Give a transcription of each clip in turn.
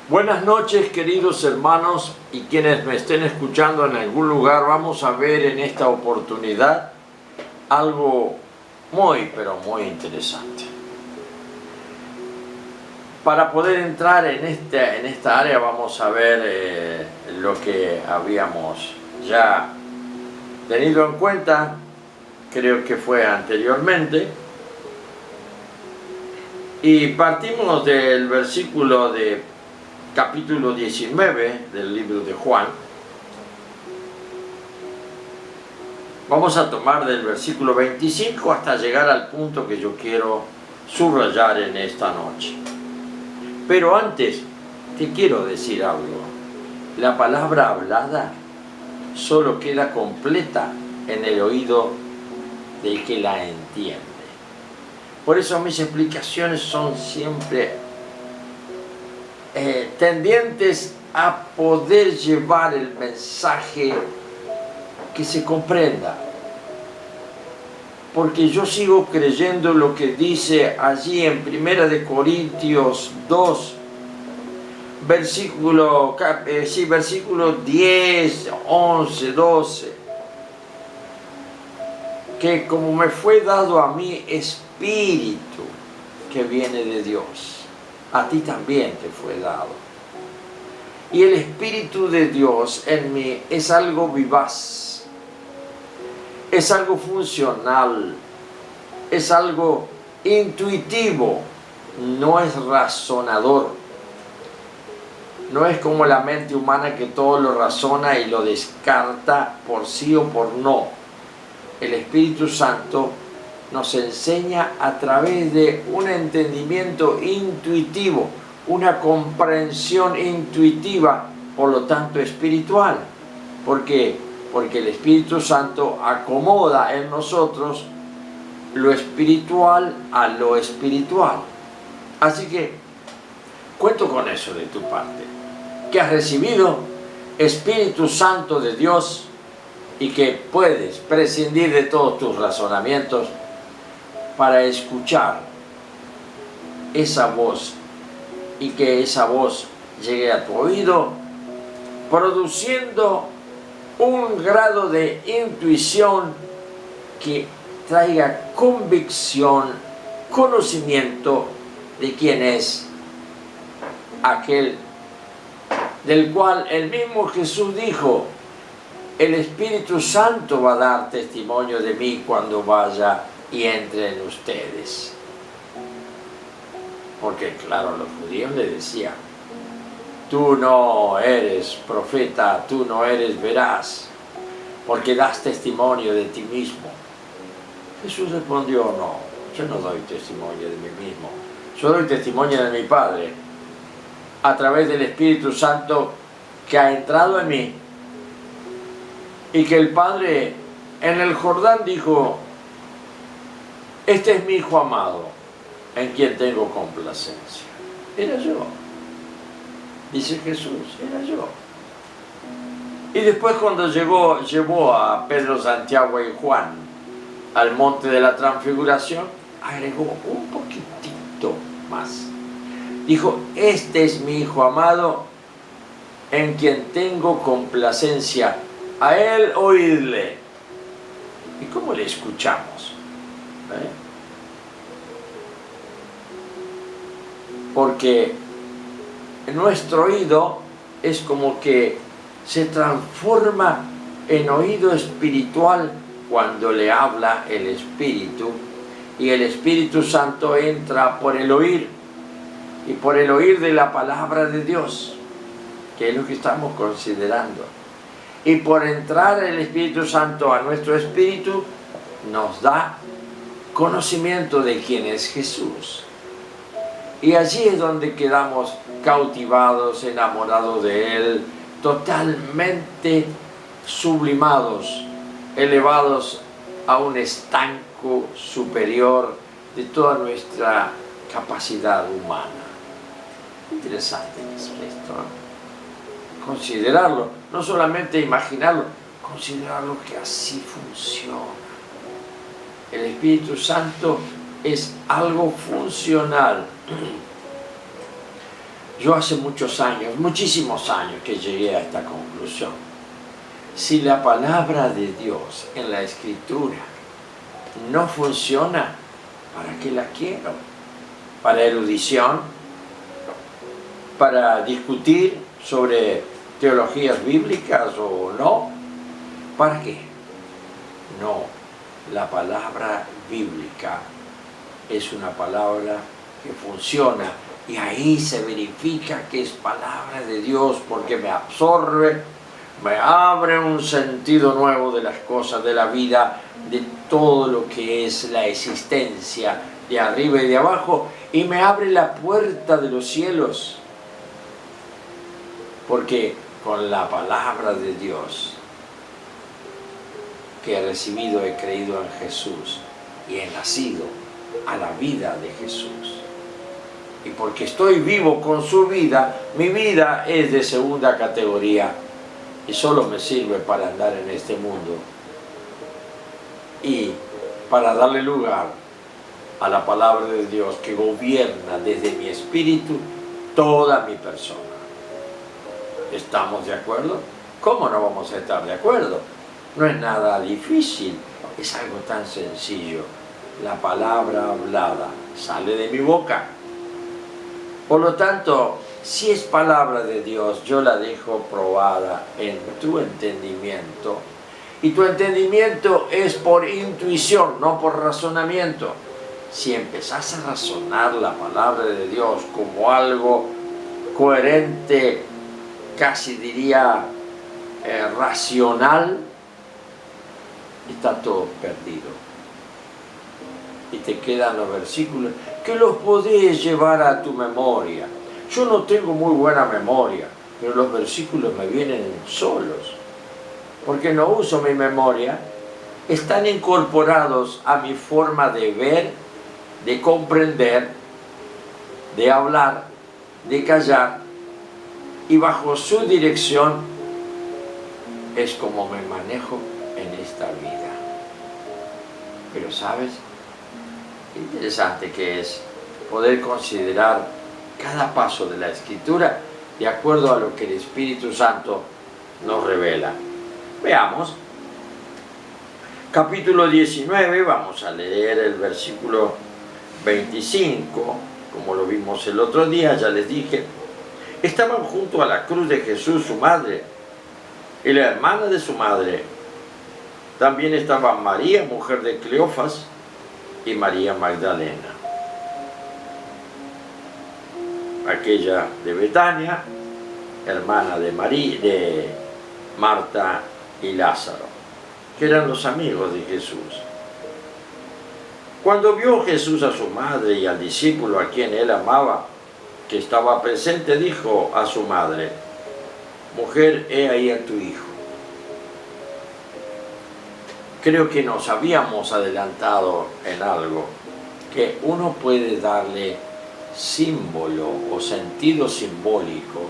Buenas noches, queridos hermanos y quienes me estén escuchando en algún lugar. Vamos a ver en esta oportunidad algo pero muy interesante. Para poder entrar en esta área vamos a ver lo que habíamos ya tenido en cuenta, creo que fue anteriormente, y partimos del versículo de capítulo 19 del libro de Juan. Vamos a tomar del versículo 25 hasta llegar al punto que yo quiero subrayar en esta noche. Pero antes, te quiero decir algo. La palabra hablada solo queda completa en el oído del que la entiende. Por eso mis explicaciones son siempre tendientes a poder llevar el mensaje que se comprenda, porque yo sigo creyendo lo que dice allí en 1 Corintios 2, versículo 10, 11, 12, que como me fue dado a mí espíritu que viene de Dios, a ti también te fue dado. Y el Espíritu de Dios en mí es algo vivaz, es algo funcional, es algo intuitivo, no es razonador. No es como la mente humana que todo lo razona y lo descarta por sí o por no. El Espíritu Santo nos enseña a través de un entendimiento intuitivo, una comprensión intuitiva, por lo tanto espiritual. ¿Por qué? Porque el Espíritu Santo acomoda en nosotros lo espiritual a lo espiritual. Así que cuento con eso de tu parte, que has recibido Espíritu Santo de Dios y que puedes prescindir de todos tus razonamientos para escuchar esa voz y que esa voz llegue a tu oído, produciendo un grado de intuición que traiga convicción, conocimiento de quién es aquel del cual el mismo Jesús dijo: el Espíritu Santo va a dar testimonio de mí cuando vaya y entre en ustedes. Porque claro, los judíos le decían: tú no eres profeta, tú no eres veraz, porque das testimonio de ti mismo. Jesús respondió: no, yo no doy testimonio de mí mismo, yo doy testimonio de mi Padre, a través del Espíritu Santo que ha entrado en mí, y que el Padre en el Jordán dijo: este es mi Hijo amado, en quien tengo complacencia. Era yo, dice Jesús, era yo. Y después cuando llevó a Pedro, Santiago y Juan al monte de la transfiguración, agregó un poquitito más. Dijo: este es mi Hijo amado, en quien tengo complacencia, a él oídle. ¿Y cómo le escuchamos? Porque nuestro oído es como que se transforma en oído espiritual cuando le habla el Espíritu, y el Espíritu Santo entra por el oír, y por el oír de la palabra de Dios, que es lo que estamos considerando. Y por entrar el Espíritu Santo a nuestro espíritu, nos da conocimiento de quién es Jesús. Y allí es donde quedamos cautivados, enamorados de Él, totalmente sublimados, elevados a un estanco superior de toda nuestra capacidad humana. Interesante es esto, ¿no? Considerarlo, no solamente imaginarlo, considerarlo que así funciona. El Espíritu Santo es algo funcional. Yo hace muchos años, muchísimos años que llegué a esta conclusión. Si la palabra de Dios en la Escritura no funciona, ¿para qué la quiero? ¿Para erudición? ¿Para discutir sobre teologías bíblicas o no? ¿Para qué? No, la palabra bíblica es una palabra que funciona y ahí se verifica que es palabra de Dios porque me absorbe, me abre un sentido nuevo de las cosas de la vida, de todo lo que es la existencia de arriba y de abajo, y me abre la puerta de los cielos, porque con la palabra de Dios que he recibido, he creído en Jesús y he nacido a la vida de Jesús. Y porque estoy vivo con su vida, mi vida es de segunda categoría y solo me sirve para andar en este mundo y para darle lugar a la palabra de Dios que gobierna desde mi espíritu toda mi persona. ¿Estamos de acuerdo? ¿Cómo no vamos a estar de acuerdo? No es nada difícil, es algo tan sencillo. La palabra hablada sale de mi boca. Por lo tanto, si es palabra de Dios, yo la dejo probada en tu entendimiento. Y tu entendimiento es por intuición, no por razonamiento. Si empezás a razonar la palabra de Dios como algo coherente, casi diría racional, está todo perdido. Y te quedan los versículos que los podés llevar a tu memoria. Yo no tengo muy buena memoria, pero los versículos me vienen solos, porque no uso mi memoria. Están incorporados a mi forma de ver, de comprender, de hablar, de callar, y bajo su dirección es como me manejo en esta vida. Pero ¿sabes? Interesante que es poder considerar cada paso de la Escritura de acuerdo a lo que el Espíritu Santo nos revela. Veamos. Capítulo 19, vamos a leer el versículo 25, como lo vimos el otro día, ya les dije. Estaban junto a la cruz de Jesús su madre y la hermana de su madre. También estaba María, mujer de Cleofas, y María Magdalena. Aquella de Betania, hermana de Marta y Lázaro, que eran los amigos de Jesús. Cuando vio Jesús a su madre y al discípulo a quien él amaba, que estaba presente, dijo a su madre: mujer, he ahí a tu hijo. Creo que nos habíamos adelantado en algo, que uno puede darle símbolo o sentido simbólico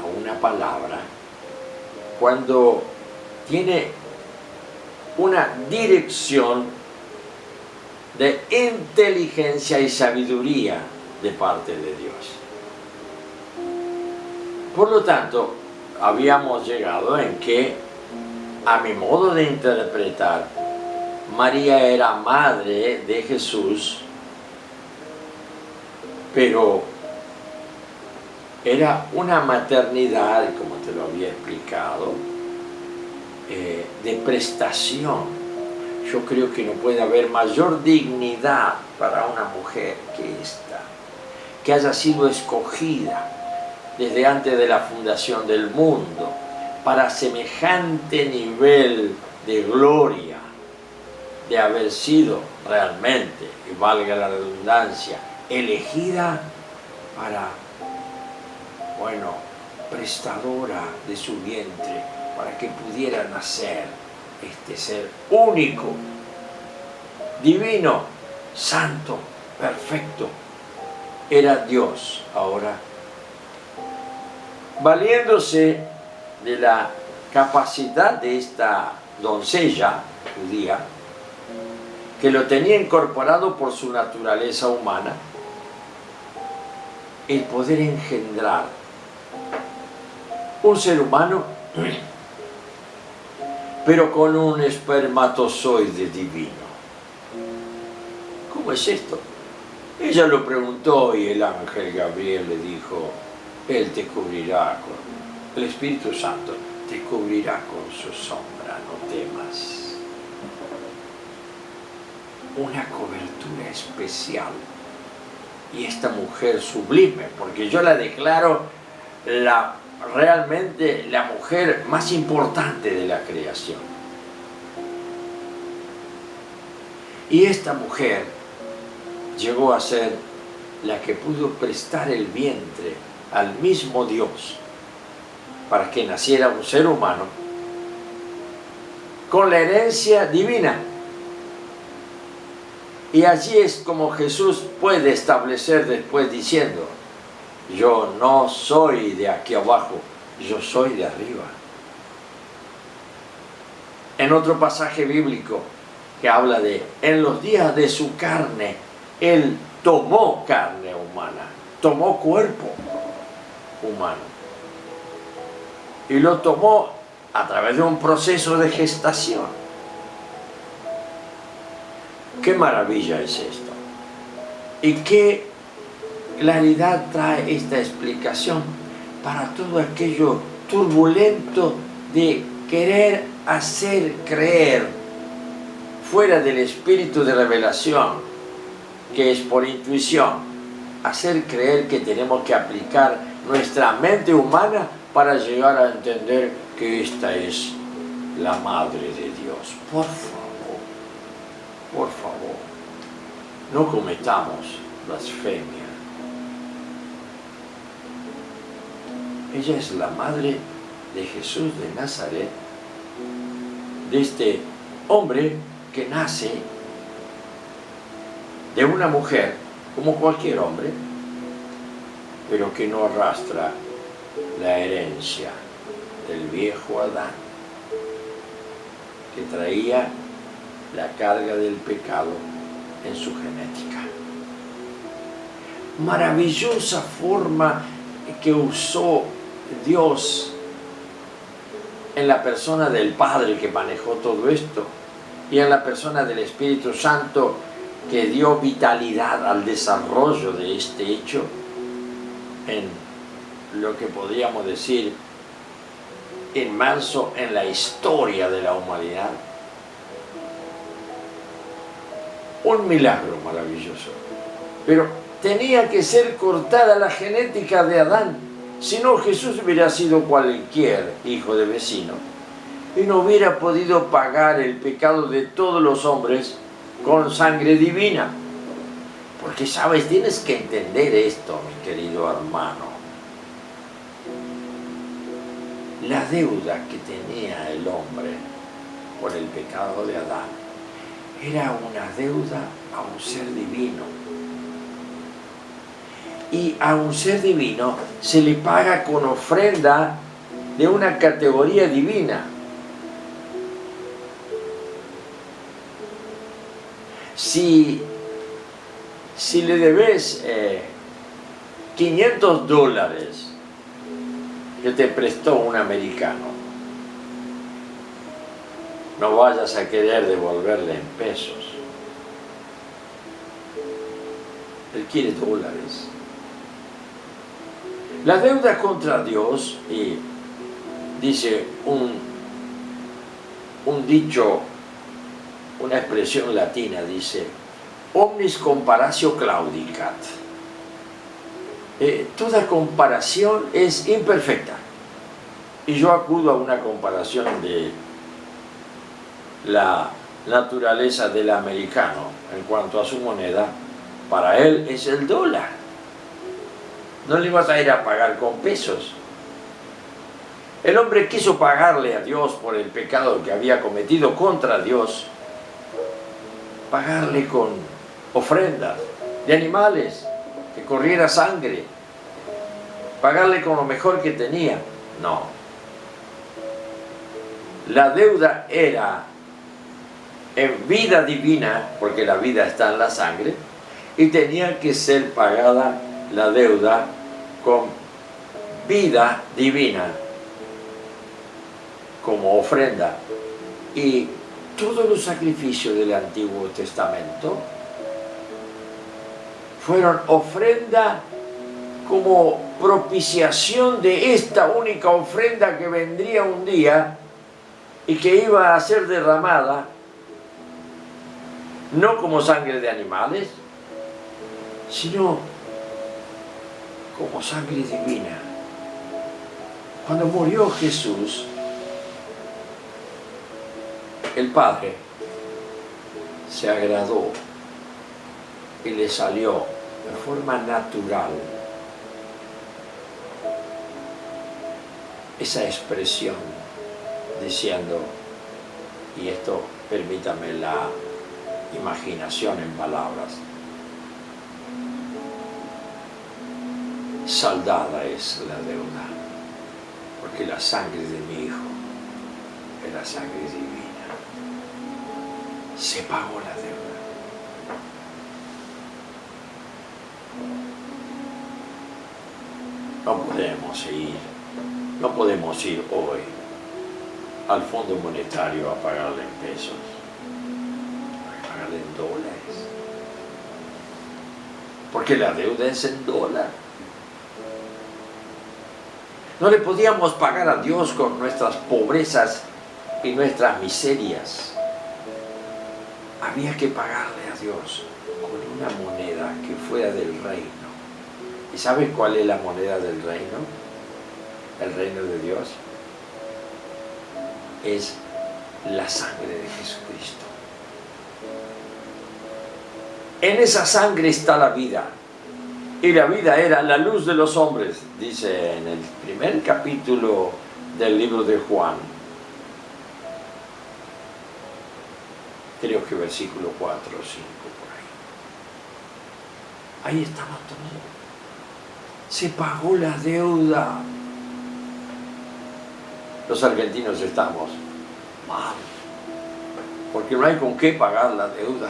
a una palabra cuando tiene una dirección de inteligencia y sabiduría de parte de Dios. Por lo tanto, habíamos llegado en que, a mi modo de interpretar, María era madre de Jesús, pero era una maternidad, como te lo había explicado, de prestación. Yo creo que no puede haber mayor dignidad para una mujer que esta, que haya sido escogida desde antes de la fundación del mundo para semejante nivel de gloria, de haber sido realmente, y valga la redundancia, elegida para, prestadora de su vientre, para que pudiera nacer este ser único, divino, santo, perfecto. Era Dios. Ahora, valiéndose de la capacidad de esta doncella judía, que lo tenía incorporado por su naturaleza humana, el poder engendrar un ser humano, pero con un espermatozoide divino. ¿Cómo es esto? Ella lo preguntó y el ángel Gabriel le dijo, Él te cubrirá con, el Espíritu Santo te cubrirá con su sombra, no temas. Una cobertura especial. Y esta mujer sublime, porque yo la declaro realmente la mujer más importante de la creación. Y esta mujer llegó a ser la que pudo prestar el vientre al mismo Dios para que naciera un ser humano con la herencia divina. Y allí es como Jesús puede establecer después diciendo, yo no soy de aquí abajo, yo soy de arriba. En otro pasaje bíblico que habla de, en los días de su carne, Él tomó carne humana, tomó cuerpo humano. Y lo tomó a través de un proceso de gestación. ¡Qué maravilla es esto! Y qué claridad trae esta explicación para todo aquello turbulento de querer hacer creer fuera del espíritu de revelación, que es por intuición, hacer creer que tenemos que aplicar nuestra mente humana para llegar a entender que esta es la Madre de Dios. Por favor, no cometamos blasfemia. Ella es la madre de Jesús de Nazaret, de este hombre que nace de una mujer, como cualquier hombre, pero que no arrastra la herencia del viejo Adán, que traía la carga del pecado en su genética. Maravillosa forma que usó Dios en la persona del Padre que manejó todo esto y en la persona del Espíritu Santo que dio vitalidad al desarrollo de este hecho en lo que podríamos decir inmerso en la historia de la humanidad. Un milagro maravilloso. Pero tenía que ser cortada la genética de Adán. Si no, Jesús hubiera sido cualquier hijo de vecino y no hubiera podido pagar el pecado de todos los hombres con sangre divina. Porque, ¿sabes? Tienes que entender esto, mi querido hermano. La deuda que tenía el hombre por el pecado de Adán era una deuda a un ser divino. Y a un ser divino se le paga con ofrenda de una categoría divina. Si le debes $500 que te prestó un americano, no vayas a querer devolverle en pesos. Él quiere dólares. La deuda contra Dios, y dice un dicho, una expresión latina, dice, omnis comparatio claudicat. Toda comparación es imperfecta. Y yo acudo a una comparación de la naturaleza del americano en cuanto a su moneda. Para él es el dólar. No le vas a ir a pagar con pesos. El hombre quiso pagarle a Dios por el pecado que había cometido contra Dios, pagarle con ofrendas de animales, que corriera sangre, pagarle con lo mejor que tenía. No. La deuda era en vida divina, porque la vida está en la sangre, y tenía que ser pagada la deuda con vida divina como ofrenda. Y todos los sacrificios del Antiguo Testamento fueron ofrenda como propiciación de esta única ofrenda que vendría un día y que iba a ser derramada, no como sangre de animales, sino como sangre divina. Cuando murió Jesús, el Padre se agradó y le salió de forma natural esa expresión diciendo, y esto permítame la imaginación en palabras, saldada es la deuda, porque la sangre de mi Hijo era sangre divina. Se pagó la deuda. No podemos ir hoy al Fondo Monetario a pagarle en pesos, a pagarle en dólares, porque la deuda es en dólar. No le podíamos pagar a Dios con nuestras pobrezas y nuestras miserias. Había que pagarle a Dios con una moneda que fuera del reino. ¿Y sabes cuál es la moneda del reino? El reino de Dios es la sangre de Jesucristo. En esa sangre está la vida. Y la vida era la luz de los hombres, dice en el primer capítulo del libro de Juan. Creo que versículo 4 o 5 por ahí. Ahí estaba todo. Se pagó la deuda. Los argentinos estamos mal, porque no hay con qué pagar la deuda.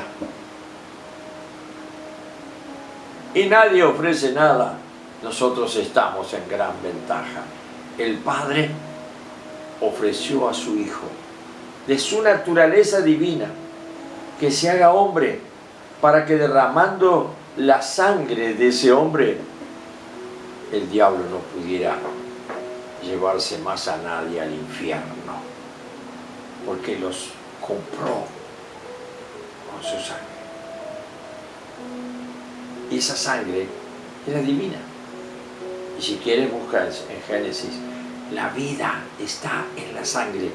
Y nadie ofrece nada. Nosotros estamos en gran ventaja. El Padre ofreció a su Hijo, de su naturaleza divina, que se haga hombre, para que derramando la sangre de ese hombre, el diablo no pudiera llevarse más a nadie al infierno, porque los compró con su sangre. Y esa sangre era divina. Y si quieres buscar en Génesis, la vida está en la sangre.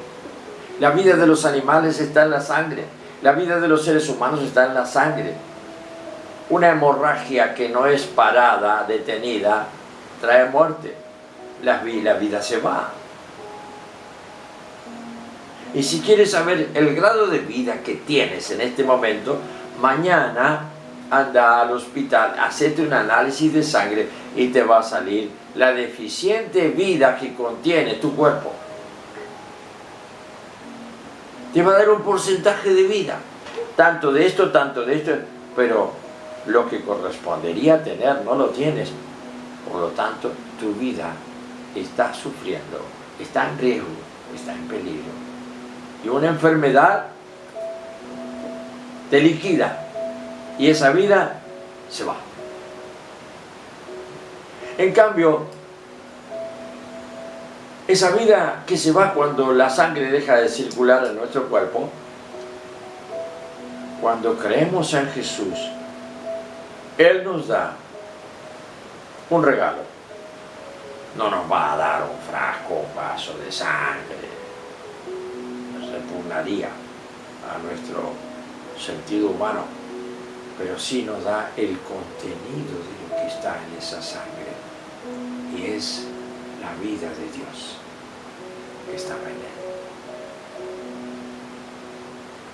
La vida de los animales está en la sangre. La vida de los seres humanos está en la sangre. Una hemorragia que no es parada, detenida, trae muerte. La vida se va. Y si quieres saber el grado de vida que tienes en este momento, mañana anda al hospital, hacete un análisis de sangre y te va a salir la deficiente vida que contiene tu cuerpo. Te va a dar un porcentaje de vida, tanto de esto, pero lo que correspondería tener no lo tienes. Por lo tanto, tu vida está sufriendo, está en riesgo, está en peligro. Y una enfermedad te liquida. Y esa vida se va. En cambio, esa vida que se va cuando la sangre deja de circular en nuestro cuerpo, cuando creemos en Jesús, Él nos da un regalo. No nos va a dar un frasco, un vaso de sangre. Nos repugnaría a nuestro sentido humano. Pero sí nos da el contenido de lo que está en esa sangre, y es la vida de Dios que estaba en Él.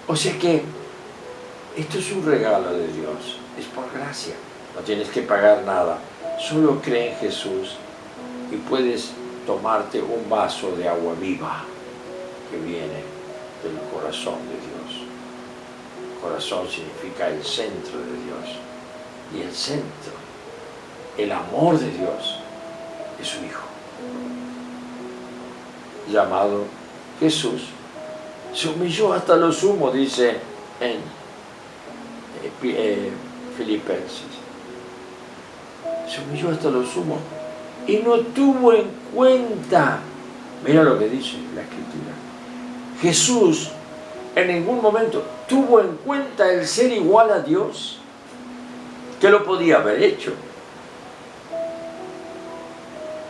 O sea que esto es un regalo de Dios, es por gracia, no tienes que pagar nada, solo cree en Jesús y puedes tomarte un vaso de agua viva que viene del corazón de Dios. Corazón significa el centro de Dios, y el centro, el amor de Dios, de su Hijo, llamado Jesús. Se humilló hasta lo sumo, dice en Filipenses. Se humilló hasta lo sumo y no tuvo en cuenta, mira lo que dice la Escritura, Jesús en ningún momento tuvo en cuenta el ser igual a Dios, que lo podía haber hecho,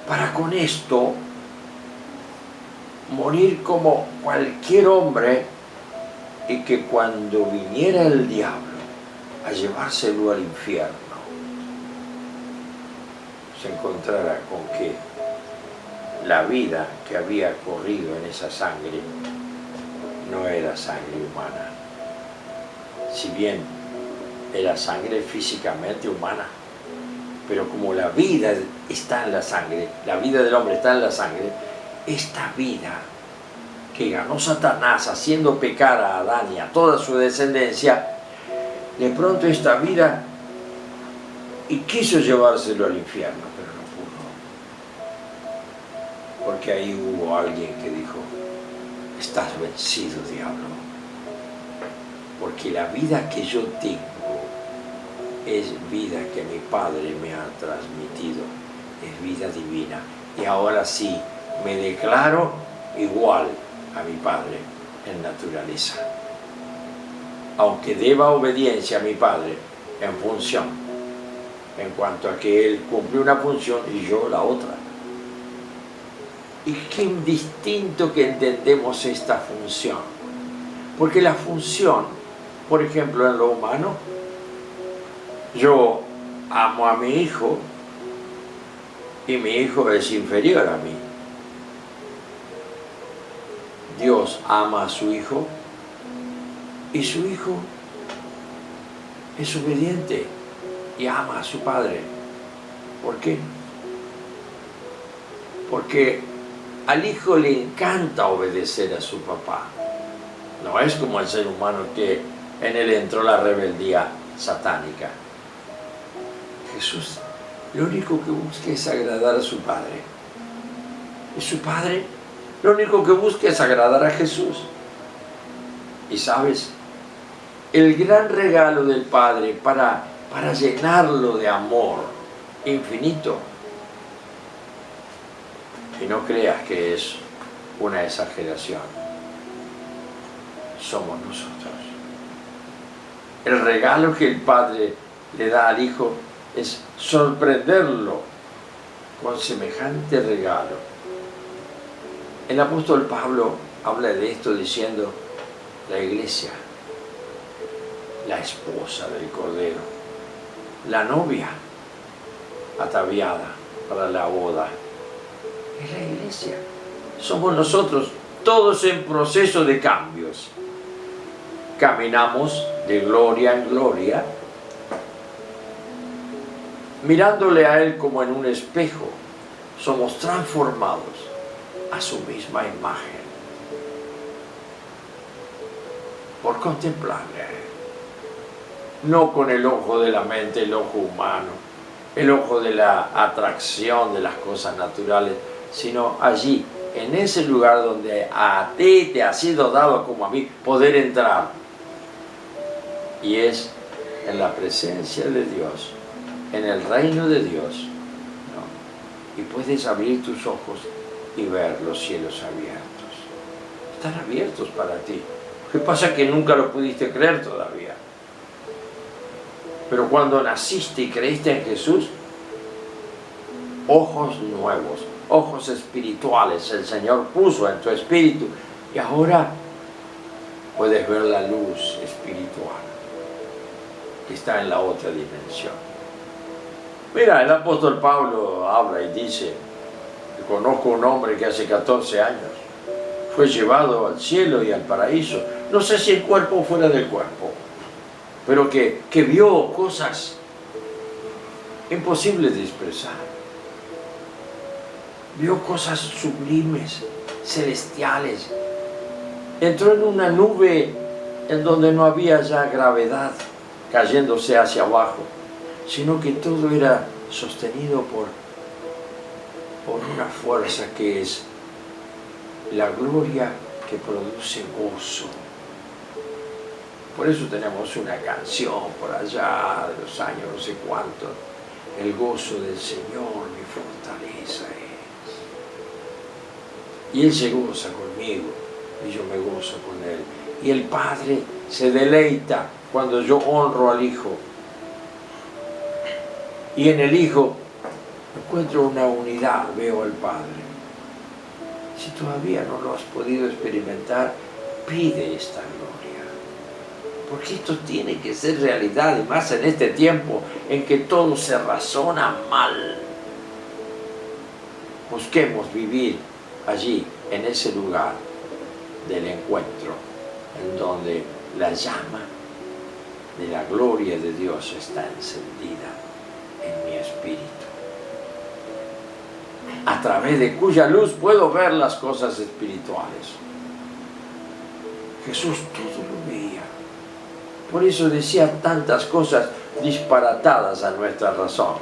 para con esto morir como cualquier hombre, y que cuando viniera el diablo a llevárselo al infierno, se encontrara con que la vida que había corrido en esa sangre no era sangre humana, si bien era sangre físicamente humana, pero como la vida está en la sangre, la vida del hombre está en la sangre, esta vida que ganó Satanás haciendo pecar a Adán y a toda su descendencia, de pronto esta vida, y quiso llevárselo al infierno, pero no pudo, porque ahí hubo alguien que dijo: estás vencido, diablo, porque la vida que yo tengo es vida que mi Padre me ha transmitido, es vida divina, y ahora sí me declaro igual a mi Padre en naturaleza, aunque deba obediencia a mi Padre en función, en cuanto a que Él cumple una función y yo la otra. Y qué distinto que entendemos esta función, porque la función, por ejemplo, en lo humano, yo amo a mi hijo y mi hijo es inferior a mí. Dios ama a su hijo y su hijo es obediente y ama a su padre. ¿Por qué? Porque al hijo le encanta obedecer a su papá. No es como el ser humano que en él entró la rebeldía satánica. Jesús lo único que busca es agradar a su Padre. Y su Padre lo único que busca es agradar a Jesús. Y sabes, el gran regalo del Padre para llenarlo de amor infinito, y no creas que es una exageración, somos nosotros. El regalo que el Padre le da al Hijo es sorprenderlo con semejante regalo. El apóstol Pablo habla de esto diciendo: la iglesia, la esposa del Cordero, la novia ataviada para la boda, es la iglesia. Somos nosotros, todos en proceso de cambios. Caminamos de gloria en gloria, mirándole a Él como en un espejo. Somos transformados a su misma imagen por contemplarle a Él, no con el ojo de la mente, el ojo humano, el ojo de la atracción de las cosas naturales, sino allí, en ese lugar donde a ti te ha sido dado como a mí poder entrar, y es en la presencia de Dios, en el reino de Dios, ¿no? Y puedes abrir tus ojos y ver los cielos abiertos. Están abiertos para ti. ¿Qué pasa? Que nunca lo pudiste creer todavía. Pero cuando naciste y creíste en Jesús, ojos nuevos, ojos espirituales, el Señor puso en tu espíritu, y ahora puedes ver la luz espiritual que está en la otra dimensión. Mira, el apóstol Pablo habla y dice: conozco un hombre que hace 14 años fue llevado al cielo y al paraíso, no sé si el cuerpo o fuera del cuerpo, pero que vio cosas imposibles de expresar, vio cosas sublimes, celestiales, entró en una nube en donde no había ya gravedad cayéndose hacia abajo, sino que todo era sostenido por por una fuerza que es la gloria que produce gozo. Por eso tenemos una canción por allá de los años no sé cuántos. El gozo del Señor mi fortaleza es. Y Él se goza conmigo y yo me gozo con Él. Y el Padre se deleita cuando yo honro al Hijo. Y en el Hijo encuentro una unidad, veo al Padre. Si todavía no lo has podido experimentar, pide esta gloria. Porque esto tiene que ser realidad, y más en este tiempo en que todo se razona mal. Busquemos vivir allí, en ese lugar del encuentro, en donde la llama de la gloria de Dios está encendida en mi espíritu, a través de cuya luz puedo ver las cosas espirituales. Jesús todo lo veía. Por eso decía tantas cosas disparatadas a nuestra razón.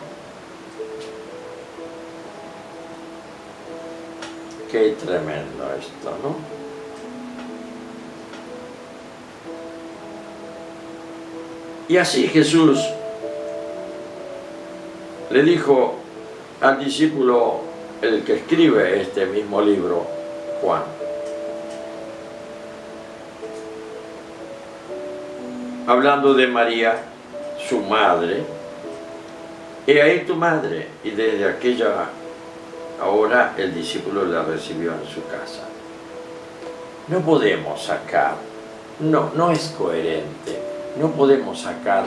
Qué tremendo esto, ¿no? Y así Jesús le dijo al discípulo, el que escribe este mismo libro, Juan: hablando de María, su madre, he ahí tu madre. Y desde aquella hora el discípulo la recibió en su casa. No podemos sacar, no es coherente, no podemos sacar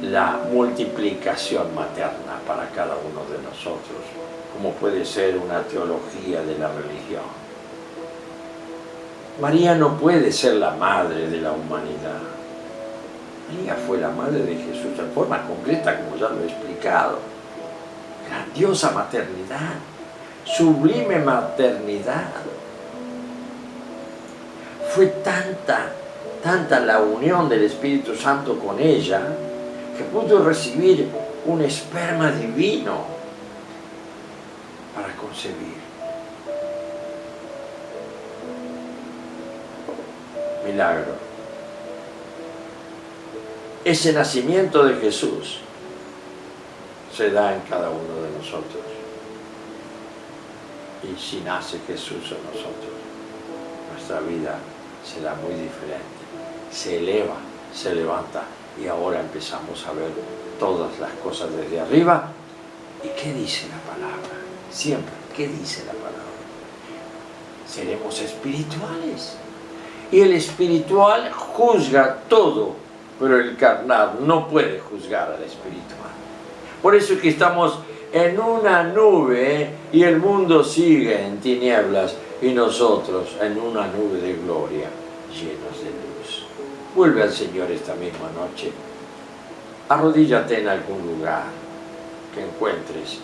la multiplicación materna para cada uno de nosotros, como puede ser una teología de la religión. María no puede ser la madre de la humanidad. María fue la madre de Jesús en forma concreta, como ya lo he explicado. Grandiosa maternidad, sublime maternidad. Fue tanta la unión del Espíritu Santo con ella, que pudo recibir un esperma divino para concebir. Milagro. Ese nacimiento de Jesús se da en cada uno de nosotros. Y si nace Jesús en nosotros, nuestra vida será muy diferente. Se eleva, se levanta, y ahora empezamos a ver todas las cosas desde arriba. ¿Y qué dice la palabra? Siempre, ¿qué dice la palabra? Seremos espirituales. Y el espiritual juzga todo, pero el carnal no puede juzgar al espiritual. Por eso es que estamos en una nube y el mundo sigue en tinieblas y nosotros en una nube de gloria, llenos de luz. Vuelve al Señor esta misma noche. Arrodíllate en algún lugar que encuentres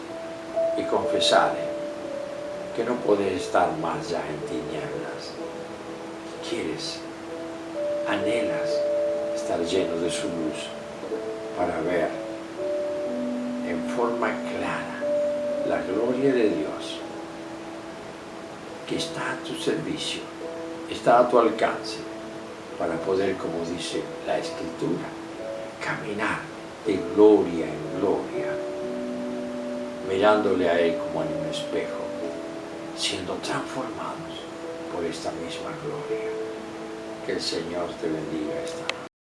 y confesale que no puedes estar más ya en tinieblas. Quieres, anhelas estar lleno de su luz para ver en forma clara la gloria de Dios que está a tu servicio, está a tu alcance, para poder, como dice la Escritura, caminar de gloria en gloria, mirándole a Él como en un espejo, siendo transformados por esta misma gloria. Que el Señor te bendiga esta noche.